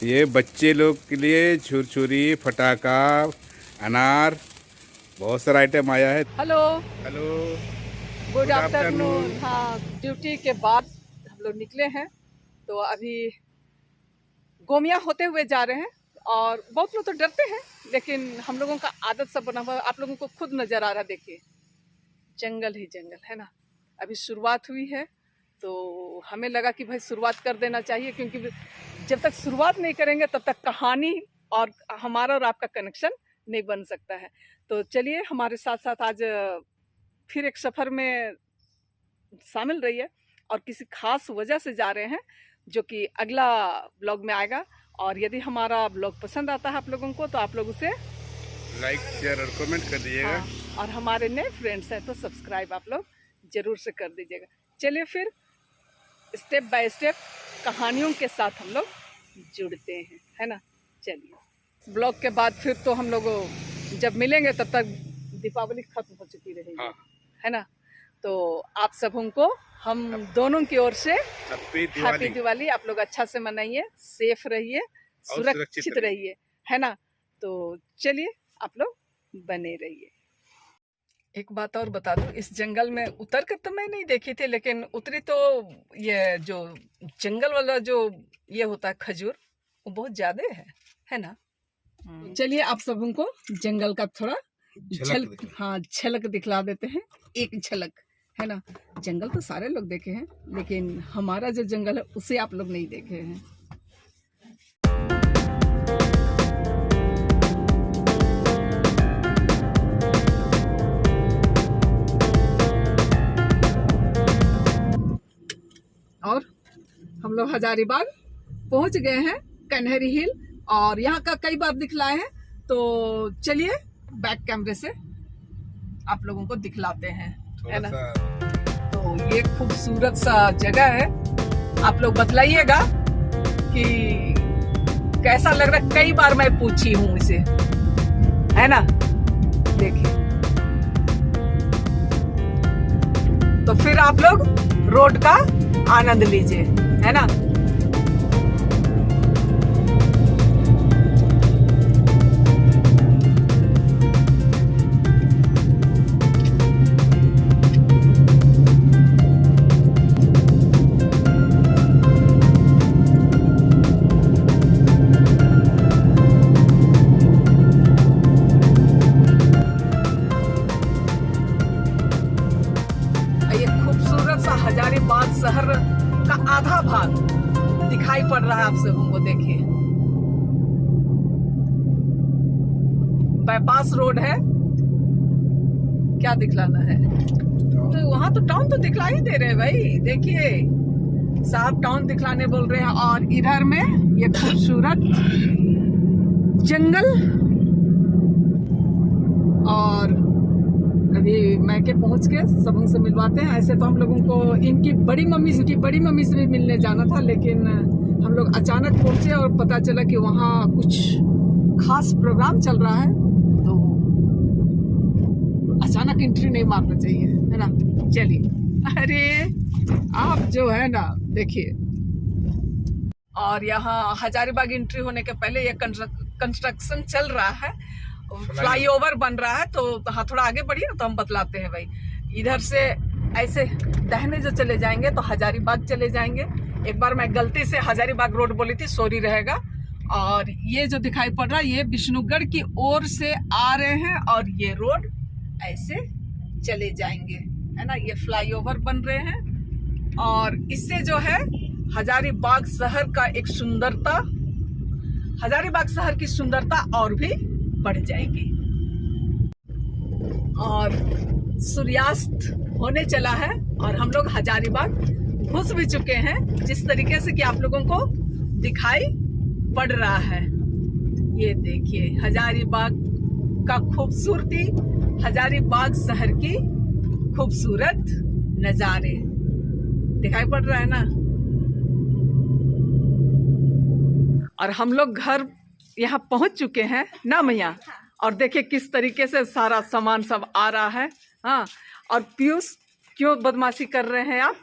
ये बच्चे लोग के लिए छुरछुरी, फटाका, अनार, बहुत सारा आइटम आया है। Hello hello, good afternoon. हाँ, ड्यूटी के बाद हम लोग निकले हैं तो अभी गोमिया होते हुए जा रहे हैं। और बहुत लोग तो डरते हैं, लेकिन हम लोगों का आदत सब बना हुआ। आप लोगों को खुद नज़र आ रहा, देखिए जंगल ही जंगल है ना। अभी शुरुआत हुई है तो हमें लगा कि भाई शुरुआत कर देना चाहिए, क्योंकि जब तक शुरुआत नहीं करेंगे तब तक कहानी और हमारा और आपका कनेक्शन नहीं बन सकता है। तो चलिए हमारे साथ साथ आज फिर एक सफ़र में शामिल रहिए, और किसी खास वजह से जा रहे हैं जो कि अगला ब्लॉग में आएगा। और यदि हमारा ब्लॉग पसंद आता है आप लोगों को तो आप लोग उसे लाइक, शेयर और कमेंट कर दीजिएगा। हाँ, और हमारे नए फ्रेंड्स हैं तो सब्सक्राइब आप लोग जरूर से कर दीजिएगा। चलिए फिर स्टेप बाय स्टेप कहानियों के साथ हम लोग जुड़ते हैं, है ना। चलिए ब्लॉग के बाद फिर तो हम लोग जब मिलेंगे तब तक दीपावली खत्म हो चुकी रहेगी। हाँ। है ना। तो आप सबों को हम दोनों की ओर से हैप्पी दिवाली। आप लोग अच्छा से मनाइए, सेफ रहिए, सुरक्षित रहिए, है ना। तो चलिए आप लोग बने रहिए। एक बात और बता दूं, इस जंगल में उतर कर तो मैं नहीं देखी थी, लेकिन उतरी तो ये जो जंगल वाला जो ये होता है खजूर, वो बहुत ज्यादा है ना। चलिए आप सबों को जंगल का थोड़ा झलक दिखला देते हैं। एक झलक, है ना। जंगल तो सारे लोग देखे हैं, लेकिन हमारा जो जंगल है उसे आप लोग नहीं देखे हैं। और हम लोग हजारीबाग पहुंच गए हैं, कन्हरी हिल, और यहाँ का कई बार दिखलाए हैं। तो चलिए बैक कैमरे से आप लोगों को दिखलाते हैं, है ना। तो ये खूबसूरत सा जगह है, आप लोग बतलाइएगा कि कैसा लग रहा है। कई बार मैं पूछी हूँ इसे, है ना। देखिए तो फिर आप लोग रोड का आनंद लीजिए, है ना। ये खूबसूरत सा हजारीबाग शहर का आधा भाग दिखाई पड़ रहा है आप सबों को। देखिए बाईपास रोड है, क्या दिखलाना है। तो वहां तो टाउन तो दिखला ही दे रहे हैं भाई, देखिए साफ टाउन दिखलाने बोल रहे हैं। और इधर में ये खूबसूरत जंगल। और अभी मैके पहुंच के सबों से मिलवाते हैं। ऐसे तो हम लोगों को इनकी बड़ी मम्मी से भी मिलने जाना था, लेकिन हम लोग अचानक पहुंचे और पता चला कि वहाँ कुछ खास प्रोग्राम चल रहा है, तो अचानक एंट्री नहीं मारना चाहिए, है ना। चलिए, अरे आप जो है ना देखिए। और यहाँ हजारीबाग एंट्री होने के पहले ये कंस्ट्रक्शन चल रहा है, फ्लाईओवर बन रहा है। तो हाँ, थोड़ा आगे बढ़िए ना तो हम बतलाते हैं भाई। इधर से ऐसे दाहिने जो चले जाएंगे तो हजारीबाग चले जाएंगे। एक बार मैं गलती से हजारीबाग रोड बोली थी, सॉरी रहेगा। और ये जो दिखाई पड़ रहा है ये विष्णुगढ़ की ओर से आ रहे हैं, और ये रोड ऐसे चले जाएंगे, है ना। ये फ्लाईओवर बन रहे हैं, और इससे जो है हजारीबाग शहर का एक सुंदरता, हजारीबाग शहर की सुंदरता और भी बढ़ जाएगी। और सूर्यास्त होने चला है और हम लोग हजारीबाग घुस भी चुके हैं, जिस तरीके से कि आप लोगों को दिखाई पड़ रहा है। ये देखिए हजारीबाग का खूबसूरती, हजारीबाग शहर की खूबसूरत नजारे दिखाई पड़ रहा है ना। और हम लोग घर यहाँ पहुंच चुके हैं ना मैया। और देखिए किस तरीके से सारा सामान सब आ रहा है। हाँ, और पीयूष क्यों बदमाशी कर रहे हैं आप?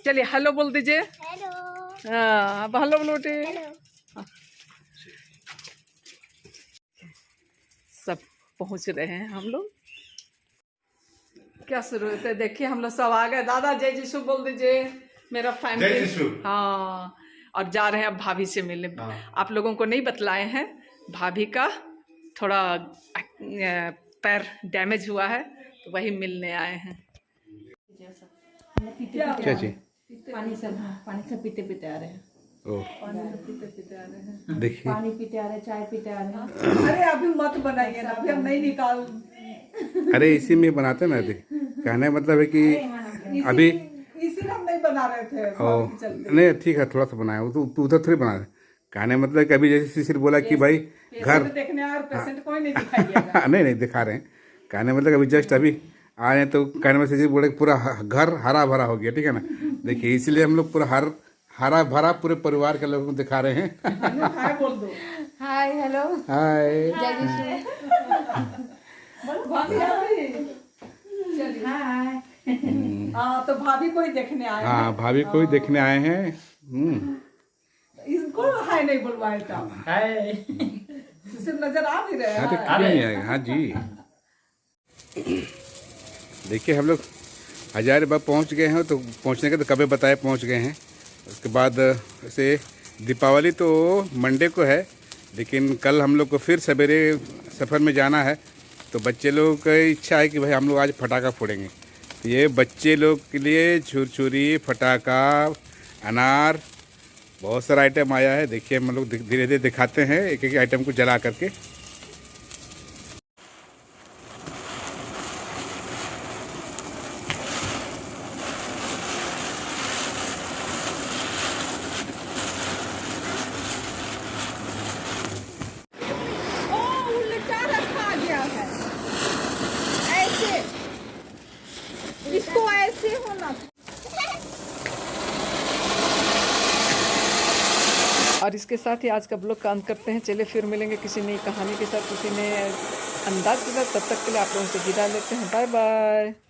चलिए हेलो बोल दीजिए। हेलो। हाँ, अब हेलो बोलो बेटे। पहुंच रहे हैं हम लोग। क्या शुरू होते, देखिए हम लोग सब आ गए। दादा जय जीशु बोल दीजिए, मेरा फैमिली। हाँ, और जा रहे हैं अब भाभी से मिलने। आप लोगों को नहीं बतलाए हैं, भाभी का थोड़ा पैर डैमेज हुआ है, तो वही मिलने आए हैं। क्या चीज? पानी से पीते पीते आ रहे हैं। पानी पीते आ रहे हैं। देखिए पानी पीते आ रहे हैं, चाय पीते आ रहे हैं। अरे अभी मत बनाइए ना, अभी हम नहीं निकाल। अरे इसी में बनाते ना, देख कहने का मतलब है कि अभी इसी हम नहीं बना रहे थे। नहीं ठीक है, थोड़ा सा बनाया, वो तो उधर थोड़ी बना रहे। कहने का मतलब कि अभी जैसे शिशिर बोला कि भाई घर देखने और पेशेंट कोई नहीं दिखाइएगा। नहीं दिखा रहे हैं। कहने मतलब अभी जस्ट अभी आए तो कहने में शिशिर बोले पूरा घर हरा भरा हो गया, ठीक है ना। देखिए इसलिए हम लोग पूरा हरा भरा पूरे परिवार के लोगों को दिखा रहे हैं। हाय बोल दो। हाय हेलो हाय जय जीशु। हाय। हाँ, तो भाभी को ही देखने आए हैं। हाँ, भाभी को ही देखने आए हैं। इसको हाय नहीं बुलवाए था। हाय। सिर्फ नजर आ भी रहे हाँ तो हैं। क्यों नहीं आएगा। हाँ जी, देखिए हम लोग हजारीबाग पहुंच गए हैं। तो पहुंचने के तो कभी बताए पहुंच गए हैं। उसके बाद से दीपावली तो मंडे को है, लेकिन कल हम लोग को फिर सवेरे सफ़र में जाना है। तो बच्चे लोगों की इच्छा है कि भाई हम लोग आज फटाका फोड़ेंगे। तो ये बच्चे लोग के लिए छुरछुरी, फटाका, अनार, बहुत सारा आइटम आया है। देखिए हम लोग धीरे धीरे दिखाते हैं एक एक आइटम को जला करके। उल्टा रखा गया है, ऐसे इसको ऐसे होना। और इसके साथ ही आज का ब्लॉग का अंत करते हैं। चलिए फिर मिलेंगे किसी नई कहानी के साथ, किसी नए अंदाज के साथ। तब तक के लिए आप लोगों से विदा लेते हैं। Bye bye.